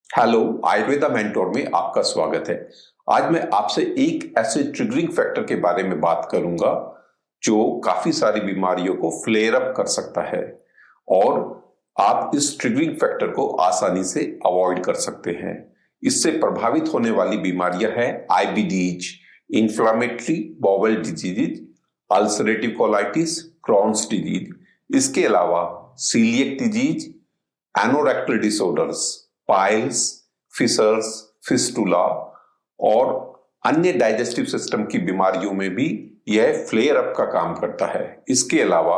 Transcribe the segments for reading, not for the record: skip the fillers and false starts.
Hello, Ayurveda mentor में आपका स्वागत है। आज मैं आपसे एक ऐसे ट्रिगरिंग फैक्टर के बारे में बात करूंगा जो काफी सारी बीमारियों को फ्लेयर अप कर सकता है और आप इस ट्रिगरिंग फैक्टर को आसानी से अवॉइड कर सकते हैं। इससे प्रभावित होने वाली बीमारियां हैं IBDs, inflammatory bowel disease, ulcerative colitis, Crohn's disease. इसके अलावा coeliac disease, anorectal disorders, piles, fissures, fistula और अन्य डाइजेस्टिव सिस्टम की बीमारियों में भी यह फ्लेयर अप का काम करता है। इसके अलावा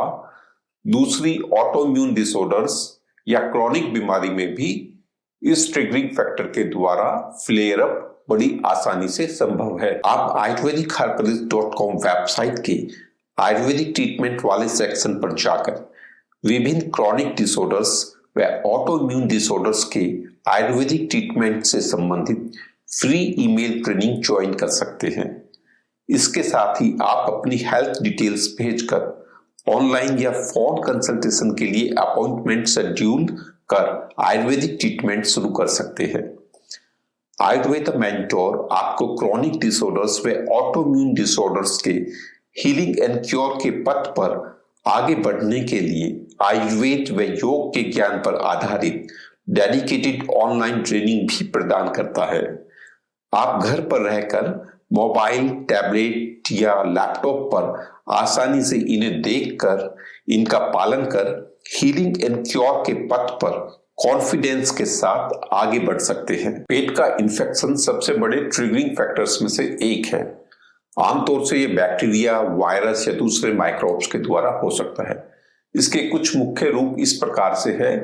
दूसरी ऑटोइम्यून डिसऑर्डर्स या क्रॉनिक बीमारी में भी इस ट्रिगरिंग फैक्टर के द्वारा फ्लेयर अप बड़ी आसानी से संभव है। आप ayurvedic-herbalist.com वेबसाइट के आयुर्वेदिक ट्रीटमेंट वाले सेक्शन पर जाकर विभिन्न क्रॉनिक डिसऑर्डर्स व ऑटोइम्यून डिसऑर्डर्स के आयुर्वेदिक ट्रीटमेंट से संबंधित फ्री ईमेल ट्रेनिंग ज्वाइन कर सकते हैं। इसके साथ ही आप अपनी हेल्थ डिटेल्स भेजकर ऑनलाइन या फोन कंसल्टेशन के लिए अपॉइंटमेंट शेड्यूल कर आयुर्वेदिक ट्रीटमेंट शुरू कर सकते हैं। आयुर्वेदा मेंटोर आपको क्रॉनिक डिसऑर्डर्स व ऑटोइम्यून डिसऑर्डर्स के हीलिंग एंड क्योर के पथ पर आगे बढ़ने के लिए आयुर्वेद व योग के ज्ञान पर आधारित डेडिकेटेड ऑनलाइन ट्रेनिंग भी प्रदान करता है। आप घर पर रहकर मोबाइल, टैबलेट या लैपटॉप पर आसानी से इन्हें देखकर इनका पालन कर हीलिंग एंड क्योर के पथ पर कॉन्फिडेंस के साथ आगे बढ़ सकते हैं। पेट का इन्फेक्शन सबसे बड़े ट्रिगरिंग फैक्टर्स में से एक है। आमतौर से ये बैक्टीरिया, वायरस या दूसरे माइक्रोब्स के द्वारा हो सकता है। इसके कुछ मुख्य रूप इस प्रकार से है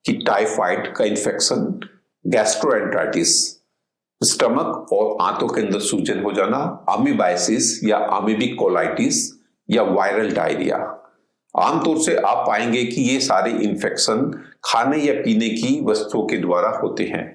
कि टाइफाइड का इन्फेक्शन, गैस्ट्रोएंटराइटिस, स्टमक और आंतों के अंदर सूजन हो जाना, अमीबाइसिस या अमीबिक कोलाइटिस या वायरल डायरिया। आमतौर से आप पाएंगे कि ये सारे इन्फेक्शन खाने या पीने की वस्तुओं के द्वारा होते हैं।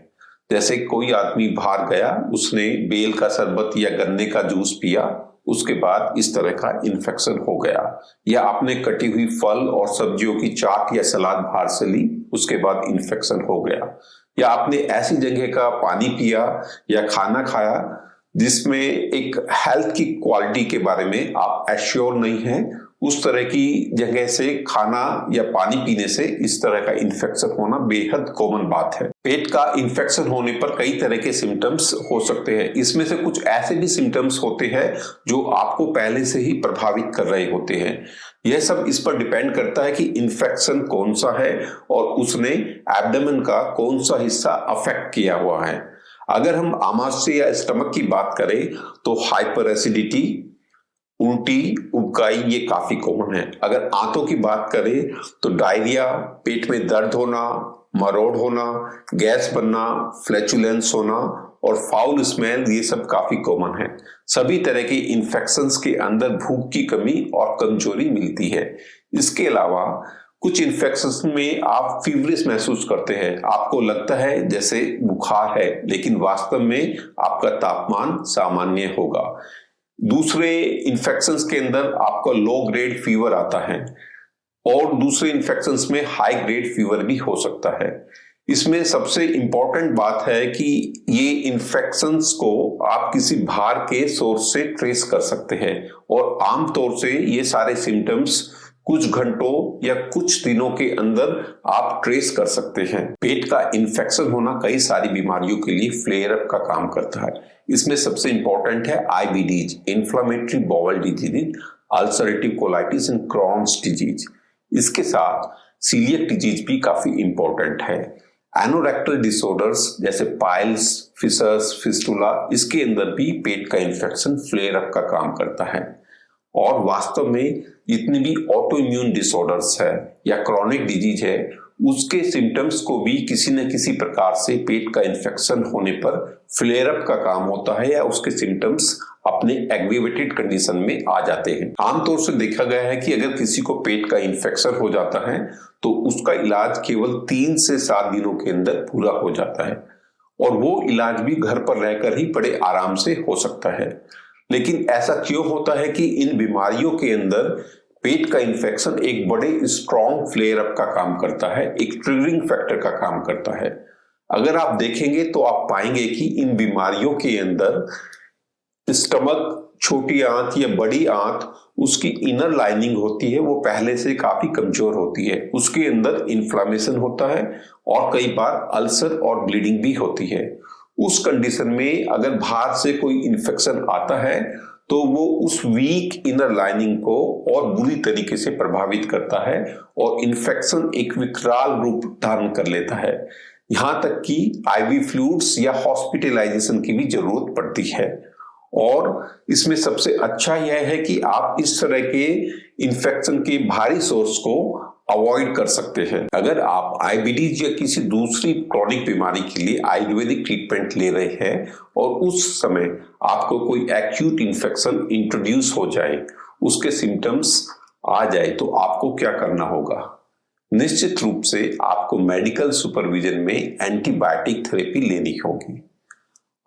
जैसे कोई आदमी बाहर गया, उसने बेल का शरबत या गन्ने का जूस पिया, उसके बाद इस तरह का इन्फेक्शन हो गया, या आपने कटी हुई फल और सब्जियों की चाट या सलाद बाहर से ली, उसके बाद इन्फेक्शन हो गया, या आपने ऐसी जगह का पानी पिया या खाना खाया जिसमें एक हेल्थ की क्वालिटी के बारे में आप एश्योर नहीं हैं, उस तरह की जगह से खाना या पानी पीने से इस तरह का इन्फेक्शन होना बेहद कॉमन बात है। पेट का इन्फेक्शन होने पर कई तरह के सिम्टम्स हो सकते हैं। इसमें से कुछ ऐसे भी सिम्टम्स होते हैं जो आपको पहले से ही प्रभावित कर रहे होते हैं। यह सब इस पर डिपेंड करता है कि इन्फेक्शन कौन सा है और उसने एब्डोमेन का कौन सा हिस्सा अफेक्ट किया हुआ है। अगर हम आमाशय या स्टमक की बात करें तो हाइपर एसिडिटी, उल्टी, उबकाई ये काफी कॉमन है। अगर आंतों की बात करें तो डायरिया, पेट में दर्द होना, मरोड़ होना, गैस बनना, फ्लैचुलेंस होना और फाउल स्मेल, ये सब काफी कॉमन है। सभी तरह के इन्फेक्शंस के अंदर भूख की कमी और कमजोरी मिलती है। इसके अलावा कुछ इन्फेक्शंस में आप फीवरिश महसूस करते हैं, आपको लगता है जैसे बुखार है, लेकिन वास्तव में आपका तापमान सामान्य होगा। दूसरे इन्फेक्शंस के अंदर आपका लो ग्रेड फीवर आता है और दूसरे इन्फेक्शंस में हाई ग्रेड फीवर भी हो सकता है। इसमें सबसे इंपॉर्टेंट बात है कि ये इन्फेक्शंस को आप किसी बाहर के सोर्स से ट्रेस कर सकते हैं और आमतौर से ये सारे सिम्टम्स कुछ घंटों या कुछ दिनों के अंदर आप ट्रेस कर सकते हैं। पेट का इन्फेक्शन होना कई सारी बीमारियों के लिए फ्लेयर अप का काम करता है। इसमें सबसे इंपॉर्टेंट है IBDs, inflammatory bowel disease, ulcerative colitis and Crohn's disease. इसके साथ सीलिएक डिजीज भी काफी इंपॉर्टेंट है। एनोरेक्टल डिसऑर्डर्स जैसे पाइल्स, फिशर्स, फिस्टुला, इसके अंदर भी पेट का इन्फेक्शन फ्लेयर अप का काम करता है। और वास्तव में जितनी भी ऑटो इम्यून डिसऑर्डर्स है या क्रॉनिक डिजीज है, उसके सिम्टम्स को भी किसी न किसी प्रकार से पेट का इन्फेक्शन होने पर फ्लेयर अप का काम होता है या उसके सिम्टम्स अपने एग्रीवेटेड कंडीशन में आ जाते हैं। आमतौर से देखा गया है कि अगर किसी को पेट का इन्फेक्शन हो जाता है तो उसका इलाज केवल 3 से 7 दिनों के अंदर पूरा हो जाता है और वो इलाज भी घर पर रहकर ही बड़े आराम से हो सकता है। लेकिन ऐसा क्यों होता है कि इन बीमारियों के अंदर पेट का इन्फेक्शन एक बड़े स्ट्रॉन्ग फ्लेयर अप का काम करता है, एक ट्रिगरिंग फैक्टर का काम करता है। अगर आप देखेंगे तो आप पाएंगे कि इन बीमारियों के अंदर स्टमक, छोटी आंत या बड़ी आंत, उसकी इनर लाइनिंग होती है वो पहले से काफी कमजोर होती है, उसके अंदर इन्फ्लामेशन होता है और कई बार अल्सर और ब्लीडिंग भी होती है। उस कंडीशन में अगर बाहर से कोई इन्फेक्शन आता है तो वो उस वीक इनर लाइनिंग को और बुरी तरीके से प्रभावित करता है और इन्फेक्शन एक विकराल रूप धारण कर लेता है, यहां तक कि आईवी फ्लूइड्स या हॉस्पिटलाइजेशन की भी जरूरत पड़ती है। और इसमें सबसे अच्छा यह है कि आप इस तरह के इन्फेक्शन के भारी सोर्स को अवॉइड कर सकते हैं। अगर आप आईबीडीज या किसी दूसरी क्रॉनिक बीमारी के लिए आयुर्वेदिक ट्रीटमेंट ले रहे हैं और उस समय आपको कोई एक्यूट इन्फेक्शन इंट्रोड्यूस हो जाए, उसके सिम्टम्स आ जाए, तो आपको क्या करना होगा? निश्चित रूप से आपको मेडिकल सुपरविजन में एंटीबायोटिक थेरेपी लेनी होगी।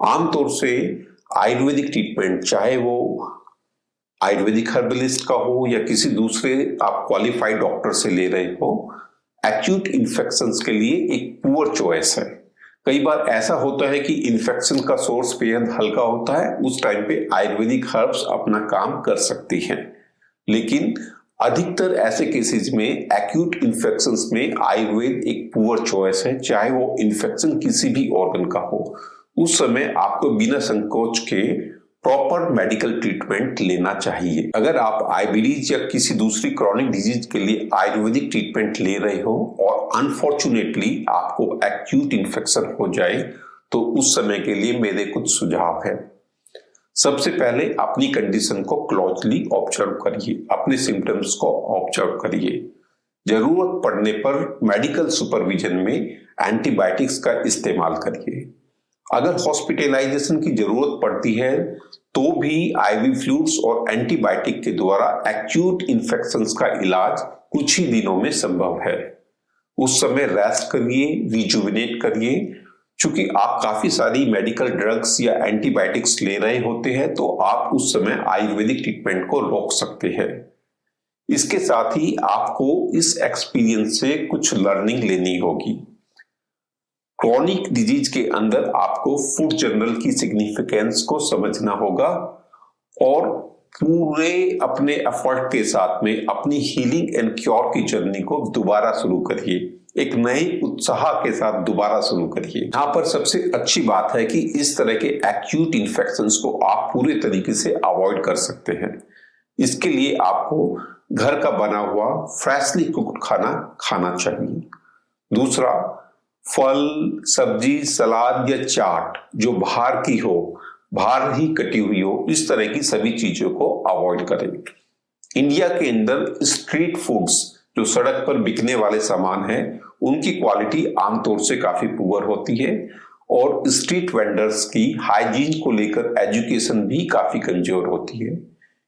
आमतौर से आयुर्वेदिक ट्रीटमेंट, चाहे वो आयुर्वेदिक हर्बलिस्ट का हो या किसी दूसरे आप क्वालिफाइड डॉक्टर से ले रहे हो, एक्यूट इन्फेक्शंस के लिए एक पुअर चॉइस है। कई बार ऐसा होता है कि इन्फेक्शन का सोर्स बेहद हल्का होता है, उस टाइम पे आयुर्वेदिक हर्ब्स अपना काम कर सकती हैं, लेकिन अधिकतर ऐसे केसेस में एक्यूट इन्फेक्शंस में आयुर्वेद एक पुअर चॉइस है, चाहे वो इन्फेक्शन किसी भी ऑर्गन का हो। उस समय आपको बिना संकोच के प्रॉपर मेडिकल ट्रीटमेंट लेना चाहिए। अगर आप आईबीडीज या किसी दूसरी क्रॉनिक डिजीज के लिए आयुर्वेदिक ट्रीटमेंट ले रहे हो और अनफॉर्चुनेटली आपको एक्यूट इन्फेक्शन हो जाए, तो उस समय के लिए मेरे कुछ सुझाव हैं। सबसे पहले अपनी कंडीशन को क्लोजली ऑब्जर्व करिए, अपने सिम्टम्स को ऑब्जर्व करिए। जरूरत पड़ने पर मेडिकल सुपरविजन में एंटीबायोटिक्स का इस्तेमाल करिए। अगर हॉस्पिटलाइजेशन की जरूरत पड़ती है तो भी आईवी फ्लूइड्स और एंटीबायोटिक के द्वारा एक्यूट इन्फेक्शंस का इलाज कुछ ही दिनों में संभव है। उस समय रेस्ट करिए, रिजुविनेट करिए। चूंकि आप काफी सारी मेडिकल ड्रग्स या एंटीबायोटिक्स ले रहे होते हैं तो आप उस समय आयुर्वेदिक ट्रीटमेंट को रोक सकते हैं। इसके साथ ही आपको इस एक्सपीरियंस से कुछ लर्निंग लेनी होगी। क्रॉनिक डिजीज के अंदर आपको फूड जर्नल की सिग्निफिकेंस को समझना होगा और पूरे अपने एफर्ट के साथ में अपनी हीलिंग एंड क्योर की जर्नी को दोबारा शुरू करिए, एक नए उत्साह के साथ दोबारा शुरू करिए। यहाँ पर सबसे अच्छी बात है कि इस तरह के एक्यूट इन्फेक्शंस को आप पूरे तरीके से अवॉइड कर सकते हैं। इसके लिए आपको घर का बना हुआ फ्रेशली कुक्ड खाना खाना चाहिए। दूसरा, फल, सब्जी, सलाद या चाट जो बाहर की हो, बाहर ही कटी हुई हो, इस तरह की सभी चीजों को अवॉइड करें। इंडिया के अंदर स्ट्रीट फूड्स जो सड़क पर बिकने वाले सामान हैं, उनकी क्वालिटी आमतौर से काफी पुअर होती है और स्ट्रीट वेंडर्स की हाइजीन को लेकर एजुकेशन भी काफी कमजोर होती है।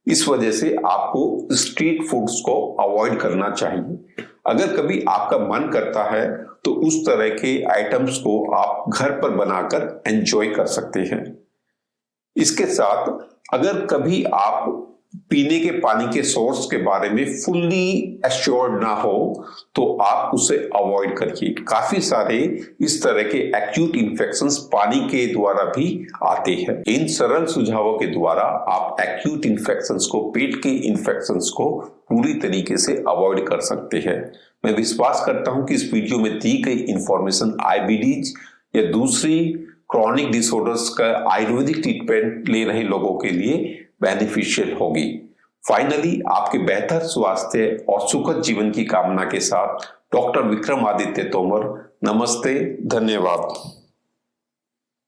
इस वजह से आपको स्ट्रीट फूड्स को अवॉइड करना चाहिए। अगर कभी आपका मन करता है तो उस तरह के आइटम्स को आप घर पर बनाकर एंजॉय कर सकते हैं। इसके साथ अगर कभी आप पीने के पानी के सोर्स के बारे में फुल्ली एश्योर्ड ना हो तो आप उसे अवॉइड करिए। काफी सारे इस तरह के एक्यूट इन्फेक्शंस पानी के द्वारा भी आते हैं। इन सरल सुझावों के द्वारा आप एक्यूट इन्फेक्शंस को, पेट के इन्फेक्शंस को पूरी तरीके से अवॉइड कर सकते हैं। मैं विश्वास करता हूं कि इस वीडियो में दी गई इंफॉर्मेशन आईबीडीज या दूसरी क्रॉनिक डिसऑर्डर्स का आयुर्वेदिक ट्रीटमेंट ले रहे लोगों के लिए बेनिफिशियल होगी। फाइनली, आपके बेहतर स्वास्थ्य और सुखद जीवन की कामना के साथ डॉक्टर विक्रमादित्य तोमर, नमस्ते, धन्यवाद।